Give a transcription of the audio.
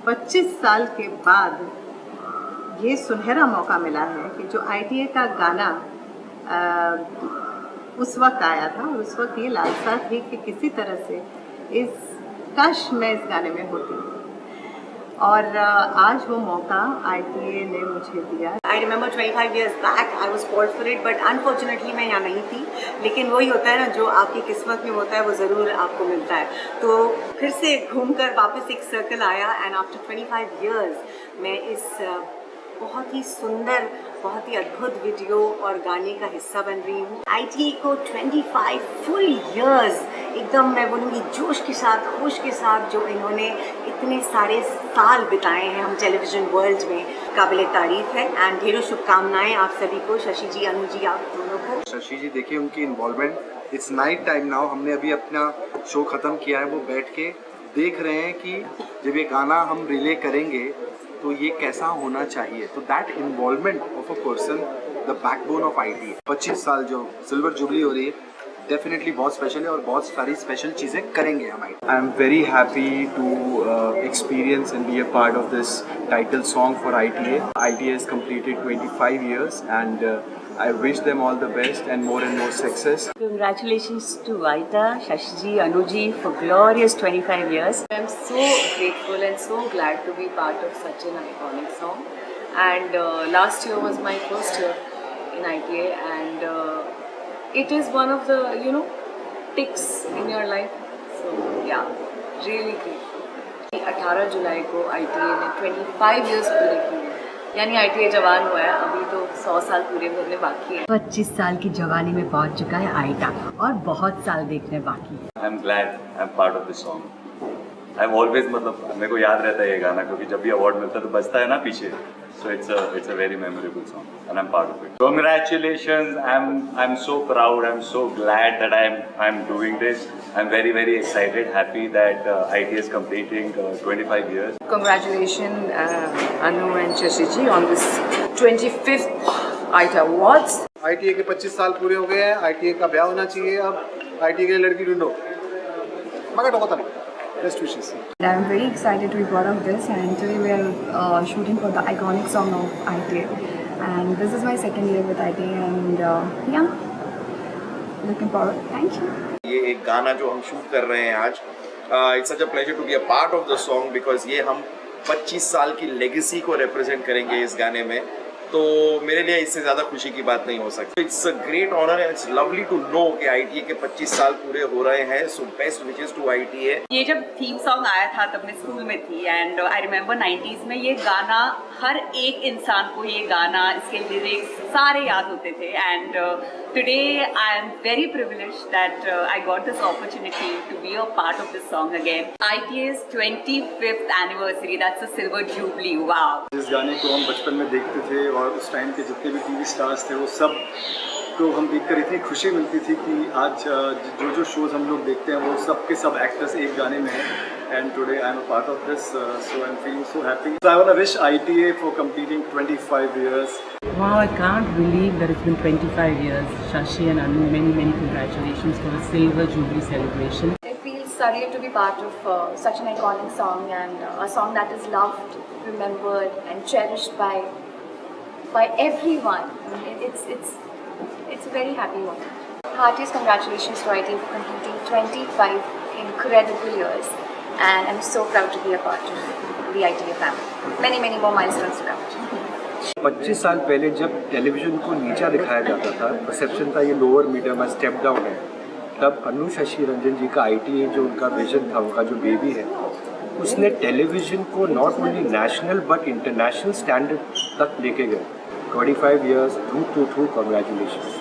25 साल के बाद ये सुनहरा मौका मिला है कि जो ITA का गाना उस वक्त आया था और उस वक्त ये लालसा थी कि किसी तरह से काश मैं इस गाने में होती और आज वो मौका ITA ने मुझे दिया। I remember 25 years back I was called for it but unfortunately मैं यहाँ नहीं थी, लेकिन वही होता है ना, जो आपकी किस्मत में होता है वो ज़रूर आपको मिलता है। तो फिर से घूमकर वापस एक सर्कल आया एंड आफ्टर 25 years मैं इस बहुत ही सुंदर, बहुत ही अद्भुत वीडियो और गाने का हिस्सा बन रही हूँ। ITA को 25 फुल ईयर्स एकदम मैं बोलूँगी जोश के साथ, होश के साथ जो इन्होंने इतने सारे साल बिताए हैं हम टेलीविज़न वर्ल्ड में, काबिल तारीफ़ है एंड ढेरों शुभकामनाएं आप सभी को, शशि जी, अनु जी, आप दोनों को। शशि जी देखिए उनकी involvement, it's night time now, हमने अभी अपना शो ख़त्म किया है, वो बैठ के देख रहे हैं कि जब ये गाना हम रिले करेंगे तो ये कैसा होना चाहिए। तो that involvement of a person, the backbone of ITA। 25 साल जो सिल्वर जुबली हो रही है, डेफिनेटली बहुत स्पेशल है और बहुत सारी स्पेशल चीज़ें करेंगे हम। I am very happy to experience and be a part of this title song for ITA. ITA has completed 25 years and I wish them all the best and more success. Congratulations to Vaita, Shashi ji, Anu ji for glorious 25 years. I'm so grateful and so glad to be part of such an iconic song. And last year was my first year in ITA, and it is one of the ticks in your life. So yeah, really grateful. 18 जुलाई को ITA ने 25 years पूरे किए, यानी ITA जवान हुआ है, अभी तो 100 साल पूरे होने बाकी है। 25 साल की जवानी में पहुंच चुका है ITA और बहुत साल देखने बाकी है। I'm glad I'm part of this song. I'm always, मतलब मेरे को याद रहता है ये गाना, क्योंकि जब भी अवार्ड मिलता है तो बजता है ना पीछे, so it's a very memorable song and I'm part of it. Congratulations! I'm so proud. I'm so glad that I'm doing this. I'm very excited, happy that ITA is completing 25 years. Congratulations, Anu and Shashi ji on this 25th ITA Awards. ITA के 25 साल पूरे हो गए हैं, ITA का ब्याह होना चाहिए, अब ITA के लड़की ढूंढो। मगर तो पता नहीं। Best wishes. I'm very excited to be part of this, and today we are shooting for the iconic song of ITA, and this is my second year with ITA, and yeah, looking forward. Thank you. ये एक गाना जो हम shoot कर रहे हैं आज, it's such a pleasure to be a part of the song because ये हम 25 साल की लेगेसी को रिप्रेजेंट करेंगे इस गाने में, तो मेरे लिए इससे ज़्यादा खुशी की बात नहीं हो सकती। It's a great honour and it's lovely to know कि ITA के 25 साल पूरे हो रहे हैं, so best wishes to ITA। ये जब थीम सॉन्ग आया था तब मैं स्कूल में थी एंड आई रिमेंबर 90s में ये गाना हर एक इंसान को, ये गाना, इसके लिरिक्स सारे याद होते थे and today I am very privileged that I got this opportunity to be a part of this song again. ITA's 25th anniversary, that's a silver jubilee, wow। जिस गाने को हम बचपन में देखते थे और उस टाइम के जितने भी TV स्टार्स थे वो सब को हम देखकर इतनी खुशी मिलती थी कि आज जो शोज़ हम लोग देखते हैं वो सब के सब एक्टर्स एक गाने में हैं, and today I am a part of this, so I'm feeling so happy. So I want to wish ITA for completing 25 years. Wow, I can't believe that it's been 25 years. Shashi and Anu, many congratulations for the Silver Jubilee celebration. It feels surreal to be part of such an iconic song, and a song that is loved, remembered, and cherished by everyone. It's a very happy moment. Heartiest congratulations to ITA for completing 25 incredible years, and I'm so proud to be a part of the ITA family. Many more milestones to come. 25 साल पहले जब television को नीचा दिखाया जाता था, perception था ये लोअर मीडियम है, स्टेप डाउन है, तब अनु शशि रंजन जी का ITA जो उनका विजन था, उनका जो बेबी है, उसने टेलीविज़न को not only national but international standard तक लेके गए। 25 years, true, congratulations.